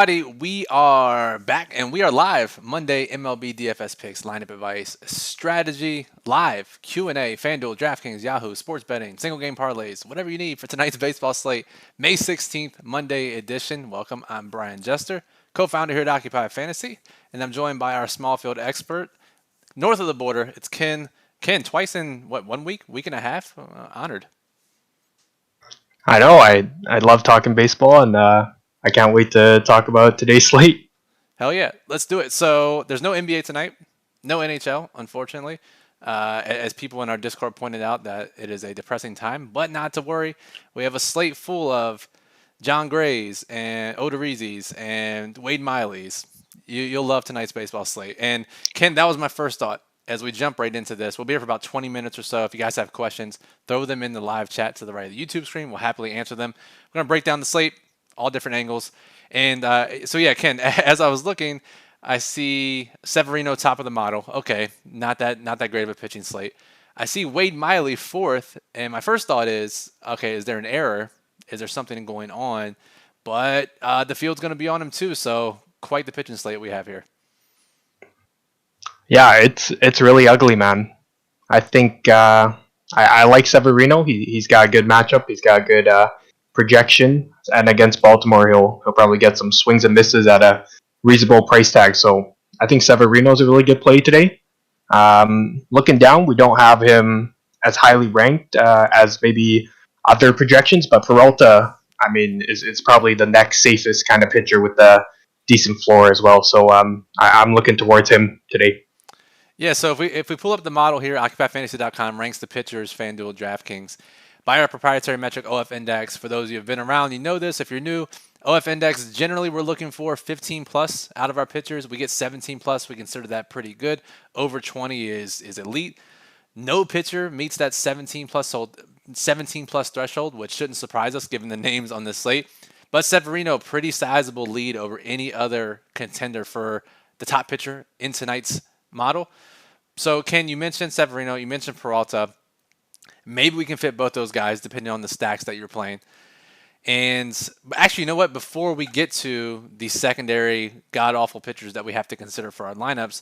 Everybody, we are back and we are live Monday MLB DFS picks, lineup advice, strategy, live Q&A, FanDuel, DraftKings, Yahoo, sports betting, single game parlays, whatever you need for tonight's baseball slate, May 16th, Monday edition. Welcome, I'm Brian Jester, co-founder here at Occupy Fantasy, and I'm joined by our small field expert, north of the border, it's Ken. Ken, twice in, what, 1 week, week and a half? Honored. I know. I love talking baseball, and I can't wait to talk about today's slate. Hell yeah, let's do it. So there's no NBA tonight, no NHL, unfortunately. As people in our Discord pointed out, that it is a depressing time, but not to worry. We have a slate full of John Grays and Odorizzi's and Wade Miley's. You'll love tonight's baseball slate. And Ken, that was my first thought. As we jump right into this, we'll be here for about 20 minutes or so. If you guys have questions, throw them in the live chat to the right of the YouTube screen. We'll happily answer them. We're going to break down the slate, all different angles. And so, yeah, Ken, as I was looking, I see Severino top of the model. Okay, not that great of a pitching slate. I see Wade Miley fourth, and my first thought is, okay, is there an error? Is there something going on? But the field's going to be on him too, so quite the pitching slate we have here. Yeah, it's really ugly, man. I think I like Severino. He's got a good matchup. He's got a good projection, and against Baltimore, he'll probably get some swings and misses at a reasonable price tag. So I think Severino's a really good play today. Looking down, we don't have him as highly ranked as maybe other projections, but Peralta, I mean, is probably the next safest kind of pitcher with a decent floor as well. So I'm looking towards him today. Yeah, so if we pull up the model here, OccupyFantasy.com ranks the pitchers, FanDuel, DraftKings, by our proprietary metric, OF Index. For those of you who have been around, you know this. If you're new, OF Index, generally we're looking for 15 plus out of our pitchers. We get 17 plus. We consider that pretty good. Over 20 is elite. No pitcher meets that 17 plus threshold, which shouldn't surprise us given the names on this slate. But Severino, pretty sizable lead over any other contender for the top pitcher in tonight's model. So, Ken, you mentioned Severino, you mentioned Peralta. Maybe we can fit both those guys depending on the stacks that you're playing. And actually, you know what? Before we get to the secondary god-awful pitchers that we have to consider for our lineups,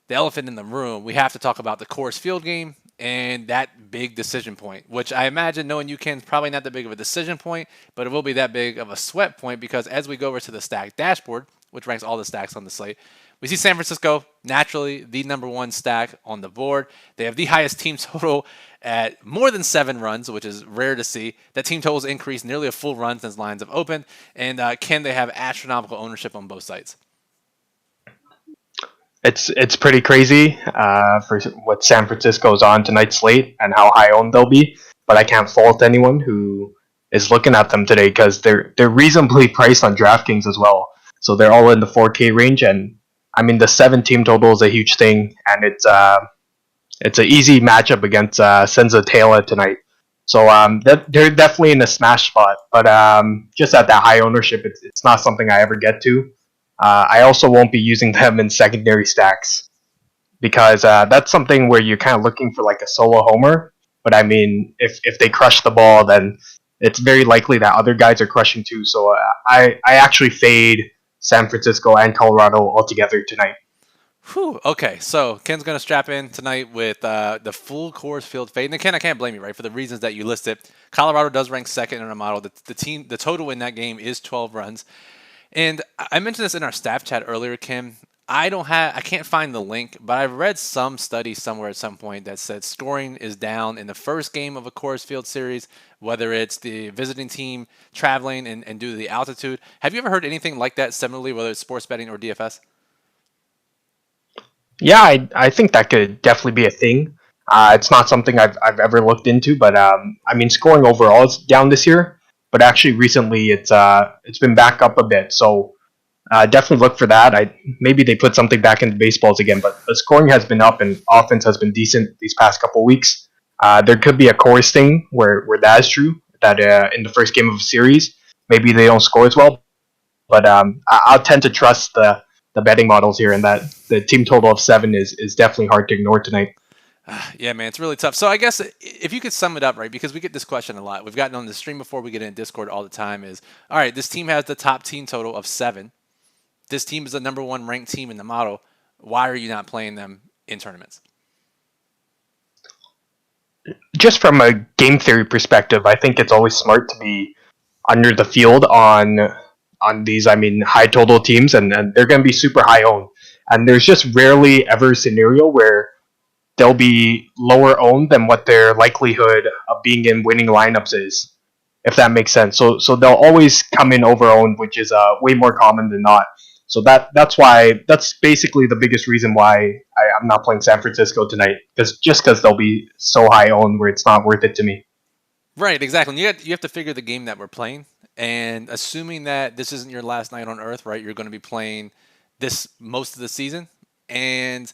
the elephant in the room, we have to talk about the Coors Field game and that big decision point, which I imagine, knowing you, Ken, is probably not that big of a decision point, but it will be that big of a sweat point because as we go over to the stack dashboard, which ranks all the stacks on the slate, we see San Francisco, naturally the number one stack on the board. They have the highest team total at more than 7 runs, which is rare to see. That team total's increased nearly a full run since lines have opened. And Ken, they have astronomical ownership on both sides. It's pretty crazy for what San Francisco's on tonight's slate and how high owned they'll be. But I can't fault anyone who is looking at them today because they're reasonably priced on DraftKings as well. So they're all in the 4K range, and I mean, the 7 team total is a huge thing, and it's an easy matchup against Senza Taylor tonight. So they're definitely in a smash spot, but just at that high ownership, it's not something I ever get to. I also won't be using them in secondary stacks because that's something where you're kind of looking for like a solo homer. But I mean, if they crush the ball, then it's very likely that other guys are crushing too. So I actually fade San Francisco and Colorado altogether tonight. Whew, okay, so Ken's going to strap in tonight with the full Coors Field fade. And Ken, I can't blame you, right, for the reasons that you listed. Colorado does rank second in our model. The total in that game is 12 runs. And I mentioned this in our staff chat earlier, Ken. I can't find the link, but I've read some study somewhere at some point that said scoring is down in the first game of a Coors Field series, whether it's the visiting team traveling and due to the altitude. Have you ever heard anything like that similarly, whether it's sports betting or DFS? Yeah, I think that could definitely be a thing. It's not something I've ever looked into, but I mean, scoring overall is down this year, but actually recently it's been back up a bit. So definitely look for that. Maybe they put something back into baseballs again, but the scoring has been up and offense has been decent these past couple weeks. There could be a Coors thing where that is true. That in the first game of a series, maybe they don't score as well. But I'll tend to trust the betting models here, and that the team total of 7 is definitely hard to ignore tonight. Yeah, man, it's really tough. So I guess if you could sum it up, right, because we get this question a lot. We've gotten on the stream before, we get in Discord all the time is, all right, this team has the top team total of 7. this team is the number one ranked team in the model. Why are you not playing them in tournaments? Just from a game theory perspective, I think it's always smart to be under the field on these, I mean, high total teams, and they're going to be super high owned. And there's just rarely ever a scenario where they'll be lower owned than what their likelihood of being in winning lineups is, if that makes sense. So they'll always come in over owned, which is way more common than not. So that's basically the biggest reason why I'm not playing San Francisco tonight, because they'll be so high owned where it's not worth it to me. Right, exactly. And you have to figure the game that we're playing. And assuming that this isn't your last night on Earth, right, you're going to be playing this most of the season. And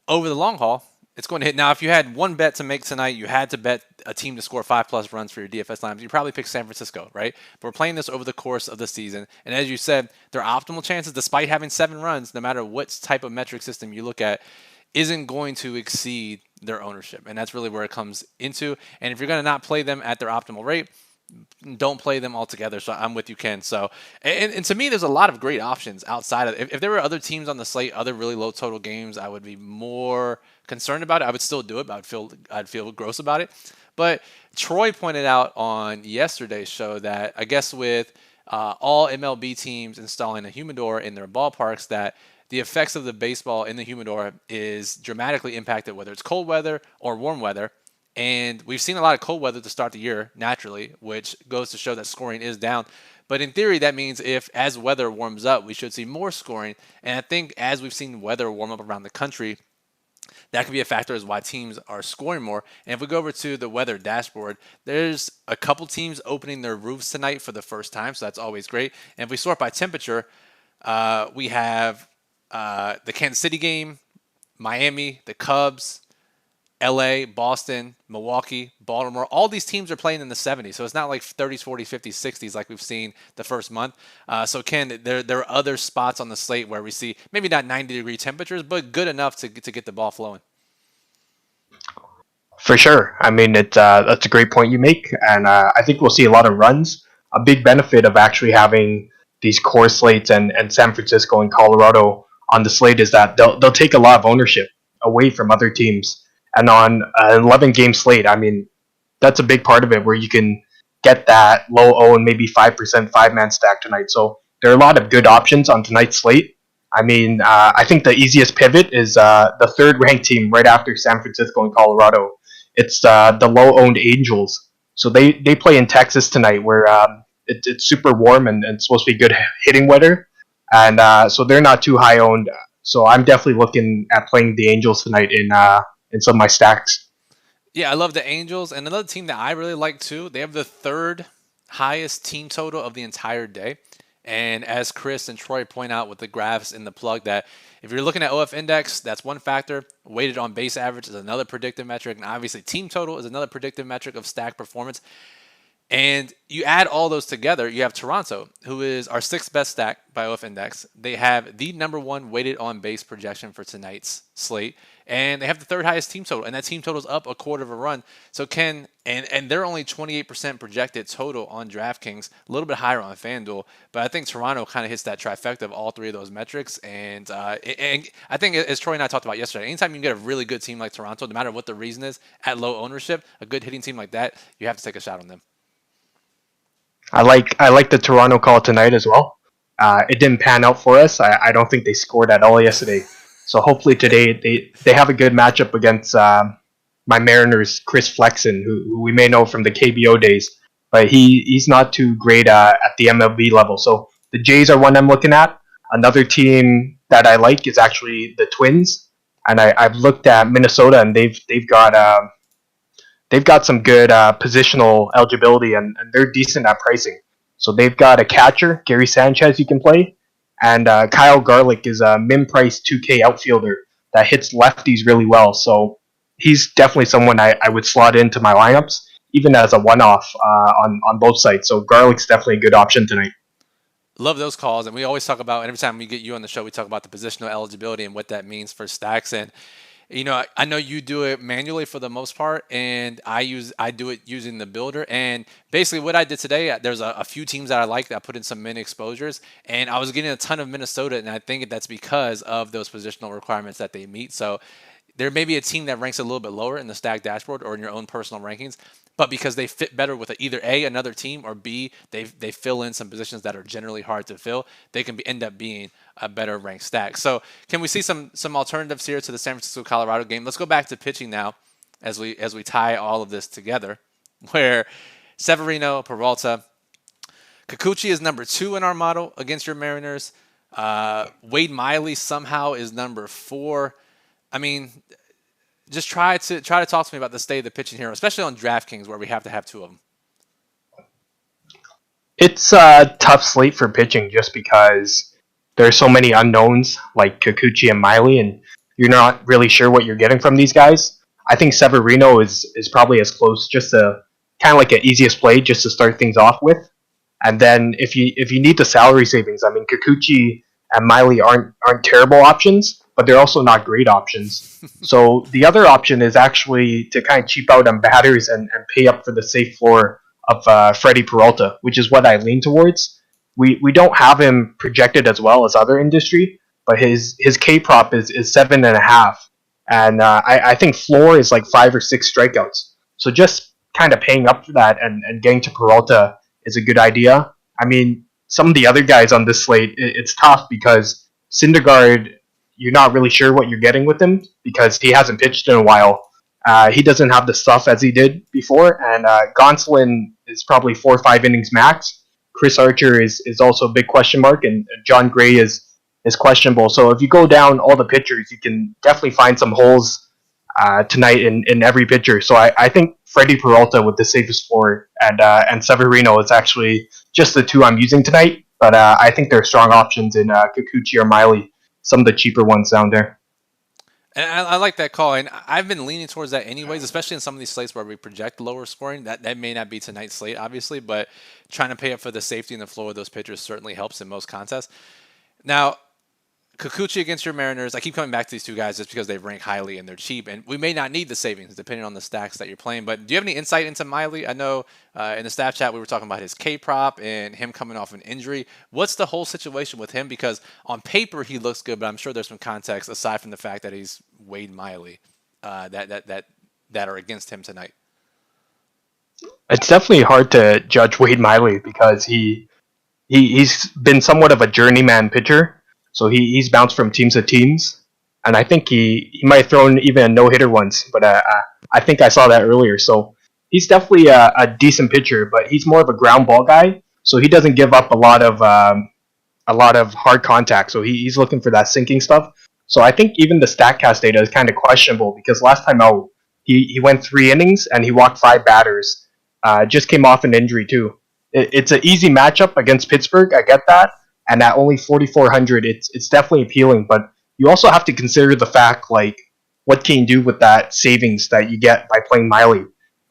over the long haul, it's going to hit. Now, if you had one bet to make tonight, you had to bet a team to score 5+ runs for your DFS lineup. You probably pick San Francisco, right? But we're playing this over the course of the season. And as you said, their optimal chances, despite having 7 runs, no matter what type of metric system you look at, isn't going to exceed their ownership. And that's really where it comes into. And if you're going to not play them at their optimal rate, don't play them altogether. So I'm with you, Ken. So, and to me, there's a lot of great options outside of if there were other teams on the slate, other really low total games, I would be more concerned about it. I would still do it, but I'd feel gross about it. But Troy pointed out on yesterday's show that I guess with all MLB teams installing a humidor in their ballparks, that the effects of the baseball in the humidor is dramatically impacted, whether it's cold weather or warm weather. And we've seen a lot of cold weather to start the year naturally, which goes to show that scoring is down. But in theory, that means if as weather warms up, we should see more scoring. And I think as we've seen weather warm up around the country, that could be a factor as why teams are scoring more. And if we go over to the weather dashboard, there's a couple teams opening their roofs tonight for the first time, so that's always great. And if we sort by temperature, we have the Kansas City game, Miami, the Cubs, LA, Boston, Milwaukee, Baltimore. All these teams are playing in the 70s, so it's not like 30s, 40s, 50s, 60s like we've seen the first month. So, Ken, there are other spots on the slate where we see maybe not 90-degree temperatures, but good enough to get the ball flowing. For sure. I mean, that's a great point you make, and I think we'll see a lot of runs. A big benefit of actually having these core slates and San Francisco and Colorado on the slate is that they'll take a lot of ownership away from other teams. And on an 11-game slate, I mean, that's a big part of it where you can get that low own, maybe 5% 5-man stack tonight. So there are a lot of good options on tonight's slate. I mean, I think the easiest pivot is the third-ranked team right after San Francisco and Colorado. It's the low-owned Angels. So they play in Texas tonight where it's super warm and it's supposed to be good hitting weather. And so they're not too high-owned. So I'm definitely looking at playing the Angels tonight in some of my stacks. Yeah, I love the Angels. And another team that I really like too, they have the third highest team total of the entire day. And as Chris and Troy point out with the graphs in the plug, that if you're looking at OF index, that's one factor. Weighted on base average is another predictive metric. And obviously team total is another predictive metric of stack performance. And you add all those together, you have Toronto, who is our 6th best stack by OF Index. They have the number 1 weighted on base projection for tonight's slate. And they have the 3rd highest team total. And that team total is up a quarter of a run. So and they're only 28% projected total on DraftKings, a little bit higher on FanDuel. But I think Toronto kind of hits that trifecta of all 3 of those metrics. And I think, as Troy and I talked about yesterday, anytime you can get a really good team like Toronto, no matter what the reason is, at low ownership, a good hitting team like that, you have to take a shot on them. I like the Toronto call tonight as well. It didn't pan out for us. I don't think they scored at all yesterday. So hopefully today they have a good matchup against my Mariners, Chris Flexen, who we may know from the KBO days. But he's not too great at the MLB level. So the Jays are one I'm looking at. Another team that I like is actually the Twins. And I've looked at Minnesota, and they've got some good positional eligibility, and they're decent at pricing. So they've got a catcher, Gary Sanchez, you can play, and Kyle Garlick is a min-price 2K outfielder that hits lefties really well. So he's definitely someone I would slot into my lineups, even as a one-off on both sides. So Garlick's definitely a good option tonight. Love those calls, and we always talk about, every time we get you on the show, we talk about the positional eligibility and what that means for stacks. And I know you do it manually for the most part, and I do it using the builder. And basically, what I did today, there's a few teams that I like that I put in some min exposures, and I was getting a ton of Minnesota, and I think that's because of those positional requirements that they meet. So there may be a team that ranks a little bit lower in the stack dashboard or in your own personal rankings, but because they fit better with either A, another team, or B, they fill in some positions that are generally hard to fill, they can end up being a better ranked stack. So can we see some alternatives here to the San Francisco Colorado game? Let's go back to pitching now as we tie all of this together, where Severino, Peralta, Kikuchi is number 2 in our model against your Mariners. Wade Miley somehow is number 4. I mean, just try to talk to me about the state of the pitching here, especially on DraftKings where we have to have 2 of them. It's a tough slate for pitching just because there's so many unknowns like Kikuchi and Miley, and you're not really sure what you're getting from these guys. I think Severino is probably as close, just a kind of like an easiest play just to start things off with. And then if you need the salary savings, I mean Kikuchi and Miley aren't terrible options, but they're also not great options. So the other option is actually to kind of cheap out on batters and pay up for the safe floor of Freddie Peralta, which is what I lean towards. We don't have him projected as well as other industry, but his K prop is 7.5, and I think floor is like 5 or 6 strikeouts. So just kind of paying up for that and getting to Peralta is a good idea. I mean, some of the other guys on this slate, it's tough because Syndergaard, you're not really sure what you're getting with him because he hasn't pitched in a while. He doesn't have the stuff as he did before, and Gonsolin is probably 4 or 5 innings max. Chris Archer is also a big question mark, and John Gray is questionable. So if you go down all the pitchers, you can definitely find some holes tonight in every pitcher. So I think Freddie Peralta with the safest floor, and Severino is actually just the 2 I'm using tonight. But I think there are strong options in Kikuchi or Miley, some of the cheaper ones down there. And I like that call, and I've been leaning towards that anyways, especially in some of these slates where we project lower scoring. That may not be tonight's slate, obviously, but trying to pay up for the safety and the flow of those pitchers certainly helps in most contests. Now, Kikuchi against your Mariners, I keep coming back to these 2 guys just because they rank highly and they're cheap, and we may not need the savings depending on the stacks that you're playing. But do you have any insight into Miley? I know in the staff chat we were talking about his K prop and him coming off an injury. What's the whole situation with him? Because on paper he looks good, but I'm sure there's some context aside from the fact that he's Wade Miley that are against him tonight. It's definitely hard to judge Wade Miley because he's been somewhat of a journeyman pitcher. So he's bounced from teams to teams, and I think he might have thrown even a no-hitter once, but I think I saw that earlier. So he's definitely a decent pitcher, but he's more of a ground ball guy, so he doesn't give up a lot of hard contact. So he's looking for that sinking stuff. So I think even the StatCast data is kind of questionable because last time out he went 3 innings and he walked 5 batters. Just came off an injury too. It's an easy matchup against Pittsburgh. I get that. And at only 4,400, it's definitely appealing. But you also have to consider the fact, like, what can you do with that savings that you get by playing Miley?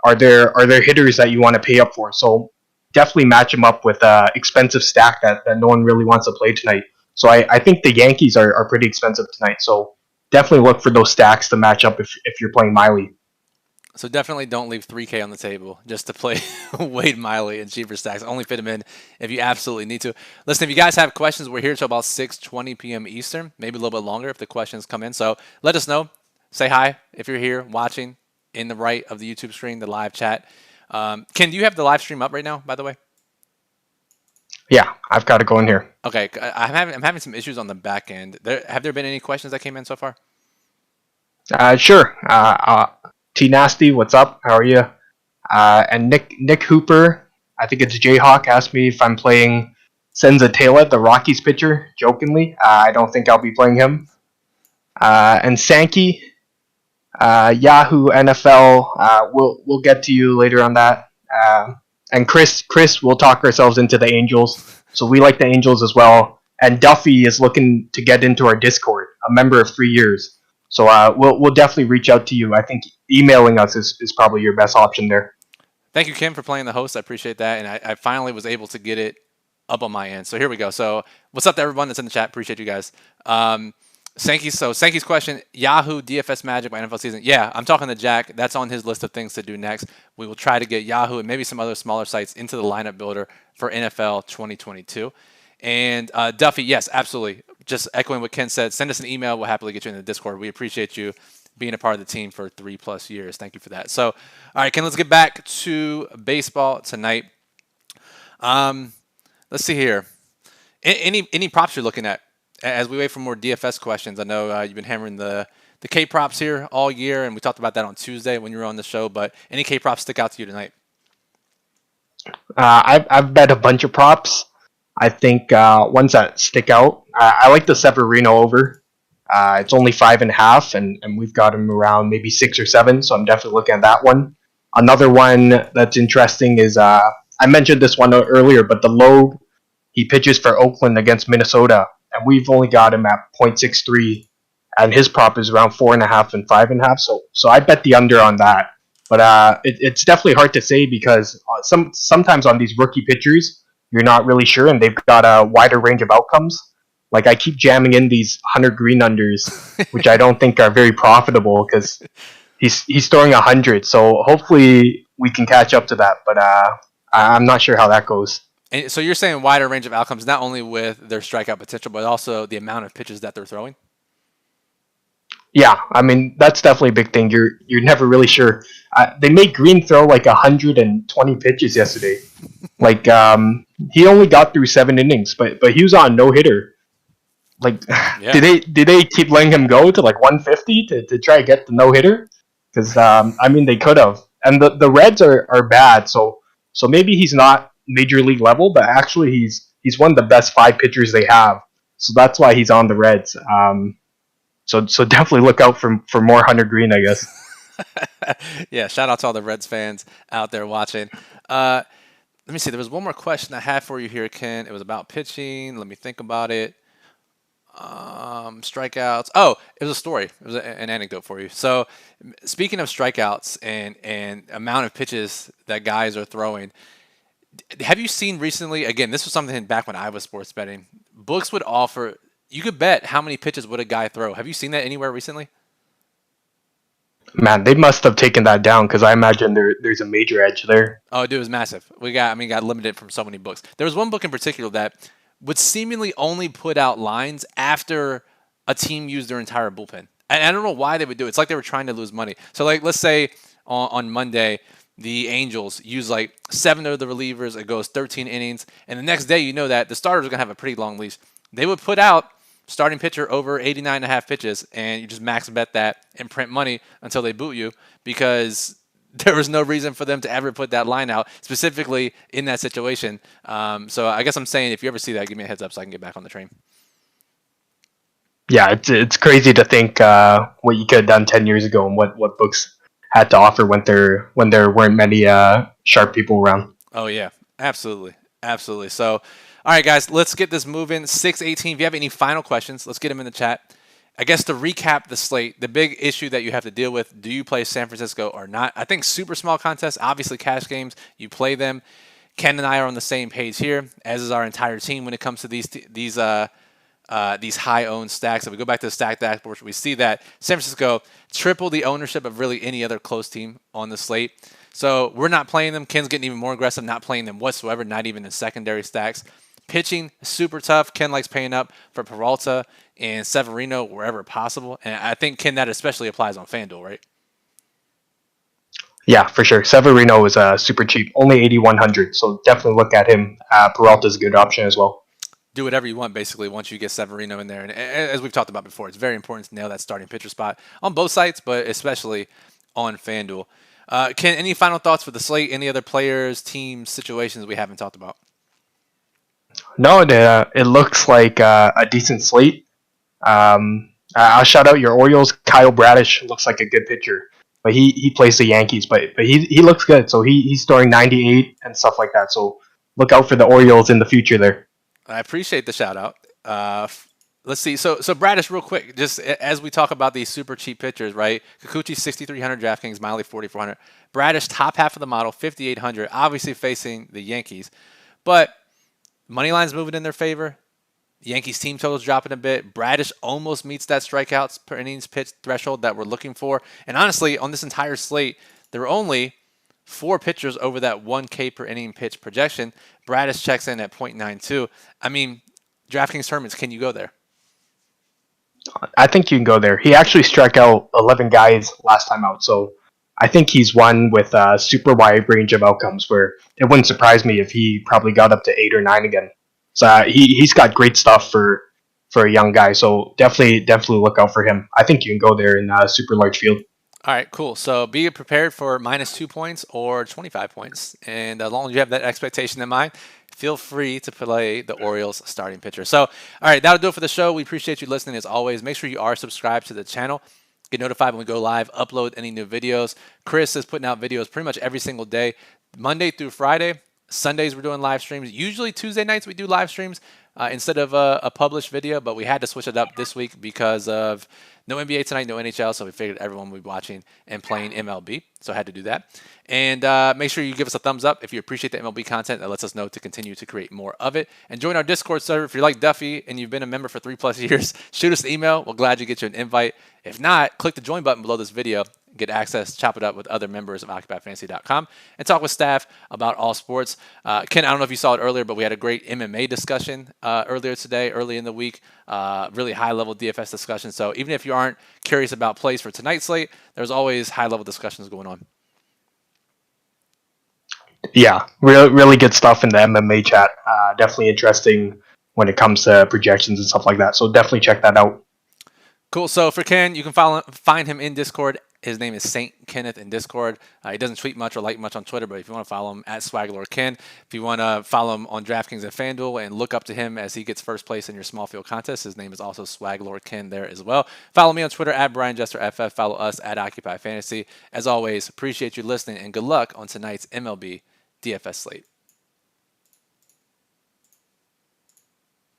Are there hitters that you want to pay up for? So definitely match him up with an expensive stack that no one really wants to play tonight. So I think the Yankees are pretty expensive tonight. So definitely look for those stacks to match up if you're playing Miley. So definitely don't leave $3K on the table just to play Wade Miley and cheaper stacks. Only fit him in if you absolutely need to. Listen, if you guys have questions, we're here till about 6:20 p.m. Eastern, maybe a little bit longer if the questions come in. So let us know. Say hi if you're here watching in the right of the YouTube screen, the live chat. Ken, do you have the live stream up right now, by the way? Yeah, I've got it going here. Okay, I'm having some issues on the back end. Have there been any questions that came in so far? Sure. T Nasty, what's up? How are you? And Nick Hooper, I think it's Jayhawk, asked me if I'm playing Senzatela, the Rockies pitcher, jokingly. I don't think I'll be playing him. And Sankey, Yahoo NFL, we'll get to you later on that. And Chris, we'll talk ourselves into the Angels. So we like the Angels as well. And Duffy is looking to get into our Discord, a member of 3 years. So we'll definitely reach out to you. I think emailing us is probably your best option there. Thank you, Kim, for playing the host. I appreciate that. And I finally was able to get it up on my end. So here we go. So what's up to everyone that's in the chat? Appreciate you guys. Sankey's question, Yahoo DFS Magic by NFL season. Yeah, I'm talking to Jack. That's on his list of things to do next. We will try to get Yahoo and maybe some other smaller sites into the lineup builder for NFL 2022. And Duffy, yes, absolutely. Just echoing what Ken said, send us an email. We'll happily get you in the Discord. We appreciate you being a part of the team for 3+ years. Thank you for that. So, all right, Ken, let's get back to baseball tonight. Let's see here. Any props you're looking at as we wait for more DFS questions? I know you've been hammering the K props here all year, and we talked about that on Tuesday when you were on the show. But any K props stick out to you tonight? I've bet a bunch of props. I think ones that stick out. I like the Severino over. It's only 5.5, and we've got him around maybe 6 or 7. So I'm definitely looking at that one. Another one that's interesting is I mentioned this one earlier, but the Loeb, he pitches for Oakland against Minnesota, and we've only got him at 0.63, and his prop is around 4.5 and 5.5. So I bet the under on that. But it's definitely hard to say because sometimes on these rookie pitchers, you're not really sure, and they've got a wider range of outcomes. Like I keep jamming in these Hunter Green unders, which I don't think are very profitable because he's throwing 100. So hopefully we can catch up to that, but I'm not sure how that goes. And so you're saying wider range of outcomes, not only with their strikeout potential, but also the amount of pitches that they're throwing? Yeah, I mean that's definitely a big thing. You're never really sure. They made Green throw like 120 pitches yesterday. Like he only got through 7 innings, but he was on no hitter. Like, Yeah. did they keep letting him go to like 150 to try to get the no hitter? Because I mean they could have. And the Reds are bad, so maybe he's not major league level, but actually he's one of the best 5 pitchers they have. So that's why he's on the Reds. So definitely look out for more Hunter Green, I guess. Yeah, shout out to all the Reds fans out there watching. Let me see. There was one more question I had for you here, Ken. It was about pitching. Let me think about it. Strikeouts. Oh, it was a story. It was an anecdote for you. So, speaking of strikeouts and amount of pitches that guys are throwing, have you seen recently? Again, this was something back when I was sports betting. Books would offer. You could bet how many pitches would a guy throw. Have you seen that anywhere recently? Man, they must have taken that down because I imagine there's a major edge there. Oh, dude, it was massive. Got limited from so many books. There was one book in particular that would seemingly only put out lines after a team used their entire bullpen. And I don't know why they would do it. It's like they were trying to lose money. So, like, let's say on Monday, the Angels use like 7 of the relievers. It goes 13 innings. And the next day, you know that the starters are going to have a pretty long leash. They would put out starting pitcher over 89.5 pitches, and you just max bet that and print money until they boot you because there was no reason for them to ever put that line out, specifically in that situation. So I guess I'm saying if you ever see that, give me a heads up so I can get back on the train. Yeah, it's crazy to think what you could have done 10 years ago and what books had to offer when there weren't many sharp people around. Oh, yeah, absolutely. So, all right, guys, let's get this moving. 6:18. If you have any final questions, let's get them in the chat. I guess to recap the slate, the big issue that you have to deal with, do you play San Francisco or not? I think super small contests, obviously cash games, you play them. Ken and I are on the same page here, as is our entire team when it comes to these high-owned stacks. If we go back to the stack dashboard, we see that San Francisco triple the ownership of really any other close team on the slate. So we're not playing them. Ken's getting even more aggressive, not playing them whatsoever, not even in secondary stacks. Pitching, super tough. Ken likes paying up for Peralta and Severino wherever possible. And I think, Ken, that especially applies on FanDuel, right? Yeah, for sure. Severino is super cheap, only 8,100. So definitely look at him. Peralta's a good option as well. Do whatever you want, basically, once you get Severino in there. And as we've talked about before, it's very important to nail that starting pitcher spot on both sites, but especially on FanDuel. Ken, any final thoughts for the slate? Any other players, teams, situations we haven't talked about? No, it looks like a decent slate. I'll shout out your Orioles. Kyle Bradish looks like a good pitcher, but he plays the Yankees. But he looks good, so he's throwing 98 and stuff like that. So look out for the Orioles in the future there. I appreciate the shout out. Let's see. So Bradish, real quick, just as we talk about these super cheap pitchers, right? Kikuchi 6,300 DraftKings, Miley 4,400. Bradish top half of the model 5,800. Obviously facing the Yankees, but money line's moving in their favor. Yankees team totals dropping a bit. Bradish almost meets that strikeouts per innings pitch threshold that we're looking for. And honestly, on this entire slate, there were only 4 pitchers over that 1K per inning pitch projection. Bradish checks in at .92. I mean, DraftKings tournaments, can you go there? I think you can go there. He actually struck out 11 guys last time out, so I think he's one with a super wide range of outcomes where it wouldn't surprise me if he probably got up to 8 or 9 again. So he's got great stuff for a young guy. So definitely look out for him. I think you can go there in a super large field. All right, cool. So be prepared for -2 points or 25 points. And as long as you have that expectation in mind, feel free to play the Orioles starting pitcher. So, all right, that'll do it for the show. We appreciate you listening as always. Make sure you are subscribed to the channel. Get notified when we go live, upload any new videos. Chris is putting out videos pretty much every single day, Monday through Friday. Sundays we're doing live streams. Usually Tuesday nights we do live streams instead of a published video, but we had to switch it up this week because of no NBA tonight, no NHL, so we figured everyone would be watching and playing MLB, so I had to do that. And make sure you give us a thumbs up if you appreciate the MLB content. That lets us know to continue to create more of it. And join our Discord server. If you're like Duffy and you've been a member for 3+ years, shoot us an email. We'll gladly get you an invite. If not, click the join button below this video. Get access, chop it up with other members of OccupyFantasy.com, and talk with staff about all sports. Ken, I don't know if you saw it earlier, but we had a great MMA discussion earlier today, early in the week. Really high-level DFS discussion. So even if you aren't curious about plays for tonight's slate, there's always high-level discussions going on. Yeah, really good stuff in the MMA chat. Definitely interesting when it comes to projections and stuff like that. So definitely check that out. Cool. So for Ken, you can find him in Discord. His name is Saint Kenneth in Discord. He doesn't tweet much or like much on Twitter, but if you want to follow him at SwaglordKen, if you want to follow him on DraftKings and FanDuel and look up to him as he gets first place in your small field contest, his name is also SwaglordKen there as well. Follow me on Twitter at BrianJesterFF. Follow us at Occupy Fantasy. As always, appreciate you listening and good luck on tonight's MLB DFS slate.